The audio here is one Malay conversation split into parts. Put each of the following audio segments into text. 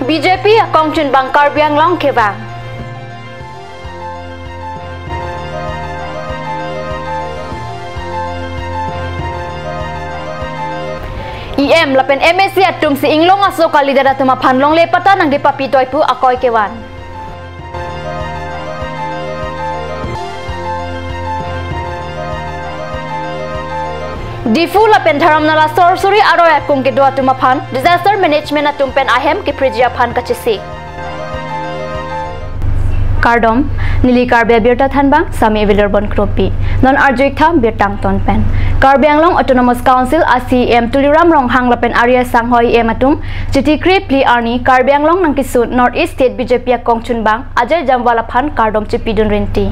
BJP Kong Chun Bang Karbi Anglong Kebang. EM lapen MSC atum si inglong aso kali dada tuma panlong lepata nang dipapi toipu akoy kewan. Difu lapen dharam nala sorsuri aroy akung ke dua tuma pan disaster management atum pen ahem ke prijia pan kachisi. Kardom nili karbe birta thanbang sami vilerbon kropi non arjuik tham birtang ton pen Karbi Anglong Autonomous Council ACM tuliram rong hang lapen area sanghoi ematum chiti kripli arni Karbi Anglong nang kisut North East State BJP Kong Chun Bang ajay jamwala phan kardom chipidun renti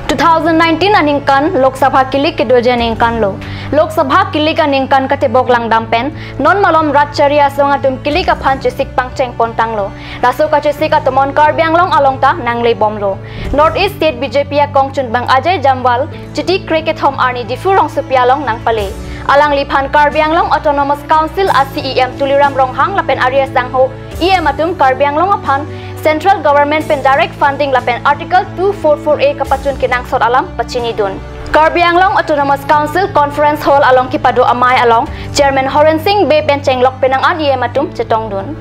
2019 aningkan Lok Sabha kilik kedoja ningkan lo Lok Sabha kilik aningkan kate boklang dampen non malom ratcharia songatum kilik aphan chisik pangcheng pontang lo raso ka chisik atomon Karbi Anglong alongta nangle bomlo North East State BJP Kong Chun Bang ajay jamwal chiti cricket home arni difu rong supialong nang pale alang liphan Karbi Anglong Autonomous Council ACM tuliram rong hang lapen area sangho EM atum Karbi Anglong aphan Central Government pen direct funding lapen Article 244A kapachun kinang sot alam pachini dun. Karbi Anglong Autonomous Council Conference Hall along kipado amay along Chairman Horen Singh Be pen chenglok penang an matum chetong dun.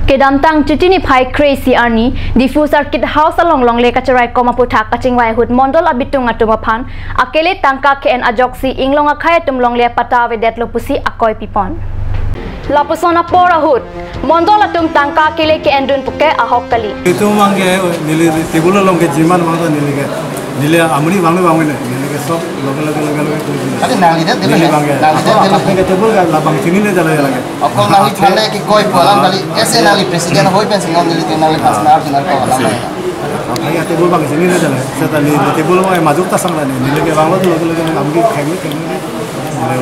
Kedamtang chitini phai crazy arni difu circuit house along long le kacharai komaputhak kachingwai hut mondol abitung atumaphan akele tangka khen ajoksi inglong akhai tumlong le pata vedet lopusi akoy pipon. Lapusona pora hut mondola tum tangka kile ke endun puke ahok kali itu mangge nili tibula longge jiman mangga nili amuni bangwe nili ke sob logal ade nali de nili bangge nali tibul ga labang sini ne jala lage akko nali thale ki koi polam kali ese nali president hoi pen singon nili nali pasna arjuna ko alam ya tibul bang sini ne jala seta nili tibul mo majukta sangla nili ke banglo logal amgi khenge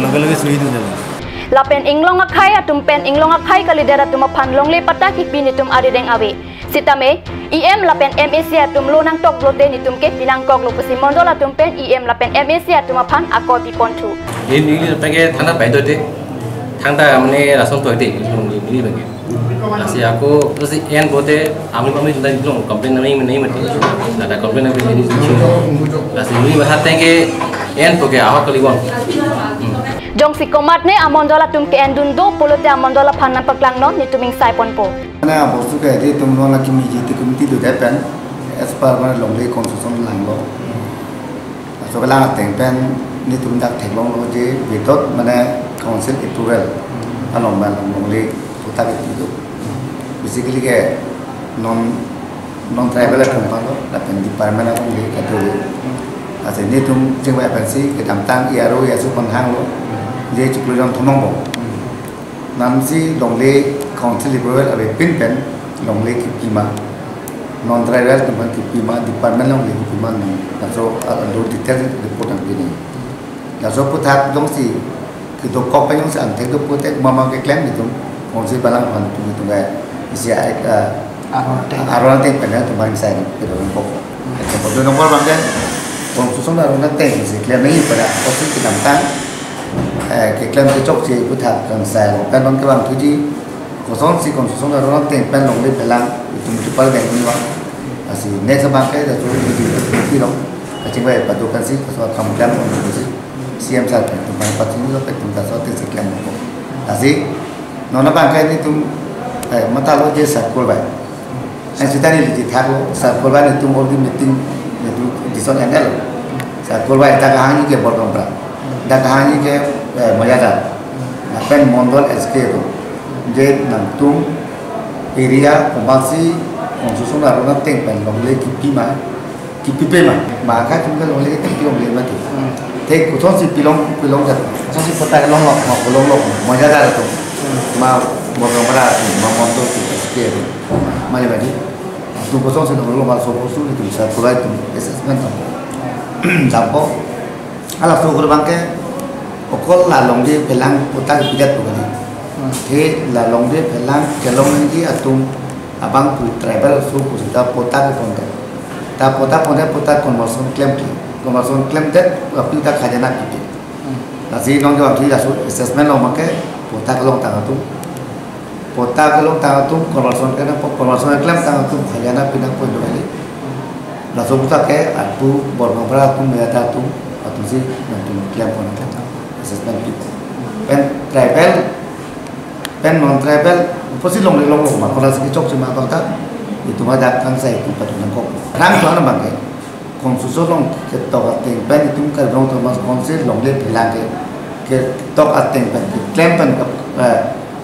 logal sui du jala Lapen inglong akhai atum pen inglong akhai kali dara tuma panlong le pata ki pinitum arideng awe sitame EM lapen MSC atum lo nang tok blote nitum ke pinang kok lo pusi mondol atum pen EM lapen MSC atum pan akor pi pontu ini pege thana pai do de thangta amne rason to de ini bagi asi aku terus en bote amni pami tunda inglong complain nahi mati ada complain nahi ini asi ini bahate ke en poke ahok kali wang Jong si komat ne amondola tum ke endundo polote amondola phanna paklang no nituming sai ponpo na bosu ke di tum no la kimi ji committee do depen as per mana longle constitution langlo so kala teng pen ni tum dak thelong lo je bitot mana council approval along ban longle puta ke do basically ke non tribal tum palo la pen department longle ke do ase ni tum jengwa pensi ke tamtang iaro ya su panhang lo dia cukup dalam thomong bo namsi longle council approval abe pin pen longle ki pima non tribal teman ki pima department longle ki pima na so do detail report ang ini na so putat dong si ki do kok yang sa ante do putek mama ke claim itu council balang pan tu ga isi aron te pen tu bang sai ke do kok ko do nomor bang kan konstitusi aron te si claim ni pada osi ki namtang ke klaim ke chok si putat kan sai kan non ke bang tuji koson si konstitusi da ron ten pen long le pelang itu multiple bank ni wa asi next bank ke da tu di lo ka chingwa pa do kan si so kam dan on si CM sa tu bang pa ni lo pe tu da so te si klaim ko asi non bank ke ni tu mata lo je sa ko ba ai si tani li tha ko sa ko ba ni tu all the meeting ni tu di so endel sa ko ba ta ka hani ke bor kompra da ka hani ke Mayada, pen mondol SK itu, jadi nantung area pembaksi konstruksi naruna teng pen longle kipi maka juga longle kipi longle mati. Tek kuton si pilong kat, kuton si peta long Mayada itu, ma mondol mondol SK itu, mana lagi? Tu kuton si longle mal soposu itu bisa pulai itu assessment sampo, alas tu berbangke okol la longle pelang putar pidat bukan he la longle pelang kelong ni atum abang tu tribal su kusita putar ponte ta putar conversion claim det api ta khajana kiti asi nong jo api la su assessment lo make pota kalong tang atum pota kalong tang atum konverson klaim tang atum khayana pinang point kali langsung buta ke abu bornobra atum meata atum si nanti klaim pon assessment pen non travel posi long ma kola siki chok chima kota itu ada kan saya itu pada nangkop rang tu ana bangke konsuso long ke to ateng pen itu kan long to mas konsil long le bilang ke to ateng pen claim pen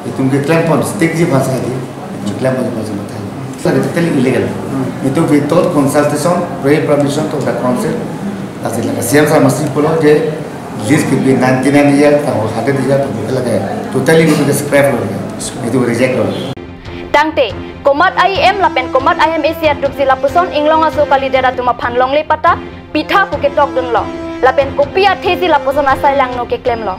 itu ke claim pon stick ji bahasa ini claim pon bahasa mata saya itu totally illegal itu without consultation pre permission to the council asal la siam sa mesti polo ke list ke 99 year atau 100 year to lagi totally itu scrap itu reject lo tangte komat IM lapen komat IM Asia tuksi lapuson inglong aso kalidera tuma phanlong le pata pitha puket tok dun lo lapen kopia thesi lapuson asai lang no ke claim lo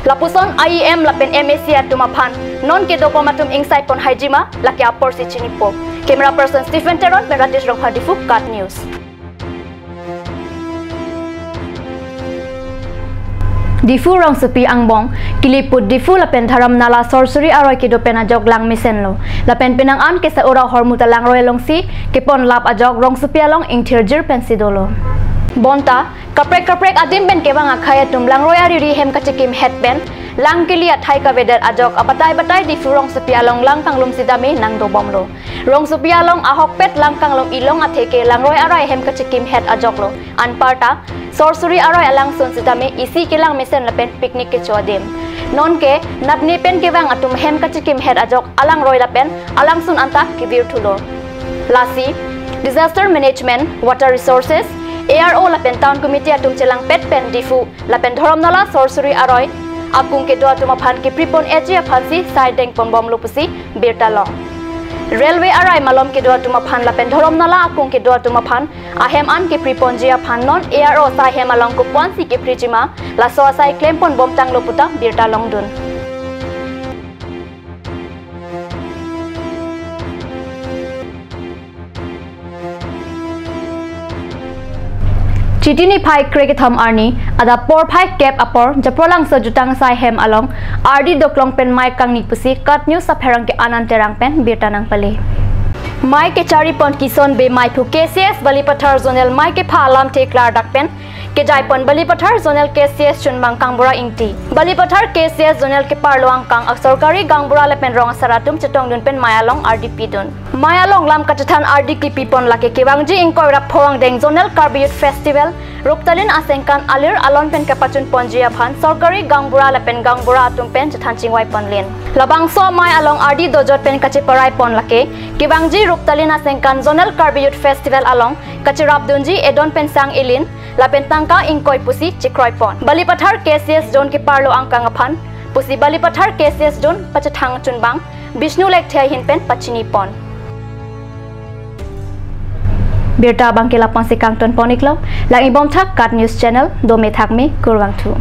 lapuson IM lapen M Asia tuma phan non ke dokomatum inside pon hajima laki apor si chinipo camera person Stephen Teron Beratis Rongha Difu Cut News. Difu rong sepi angbong kiliput difu lapen tharam nala sorcery aroi ke do pena jog lang misen lo lapen penang an ke sa ora hormuta lang roi long si ke pon lap ajog rong sepi along ingthirjir pensi dolo bonta kaprek adim ben ke bang akhaya tum lang roi ari ri hem kachikim headband lang kelia thai ka vedar ajok abatai difu rong sepi along lang kanglum sidame nang do bomlo rong sepi along ahok pet lang kanglom ilong atheke lang roi arai hem kachikim head ajok lo anparta sorcery aroy alang sun sidame isi kilang mesen lapen picnic ke chodem non ke natni pen ke bang atum hem kachikim head ajok alang roy lapen alang sun anta kibir thulo lasi disaster management water resources ARO lapen town committee atum chelang pet pen difu lapen thorom nala sorcery aroy akung ke do atuma phan ke pripon eji phansi side deng pon bom lupusi birta long railway arai malom ke do atuma phan lapen thorom nala akung ke do atuma phan ahem an ke priponjia phan non ARO sa hem along ko pwansi ke prijima la so sai claim pon bom tang loputa birta long dun Chitini phai kriketam arni ada por phai cap apor japrolang sa jutang sai hem along RD doklong pen mai kangni pusi cut news sa pherang ke ananterang pen birtanang pali mai ke chari pon kison be mai phu KCS Balipathar zonal mai ke phalam te klar dak pen ke jaipon Balipathar zonal KCS chunbang kangbura ingti Balipathar KCS zonal ke parloang kang aksarkari gangbura lepen rong saratum chetong dun pen mayalong RDP dun mayalong lam kathan RD klipi pon lake kewangji ingkoi rap phowang deng zonal carbute festival Ruptalin asengkan alir alon pen kapachun ponjia phan sarkari gangbura lepen gangbura atum pen chethan chingwai ponlin labang so mai along RD dojot pen kachi parai pon lake kewangji Ruptalin asengkan zonal carbute festival along kachirap dunji edon pen sang ilin lapen tangka ingkoi pusi chikroi pon Balipathar KCS zone ke parlo angkang aphan pusi Balipathar KCS zone pachathang chunbang Vishnu lek thai hin pen pachini pon Birta bangkela pon si kangton poniklo lang ibom thak Cut News channel do me thak me kurwang thu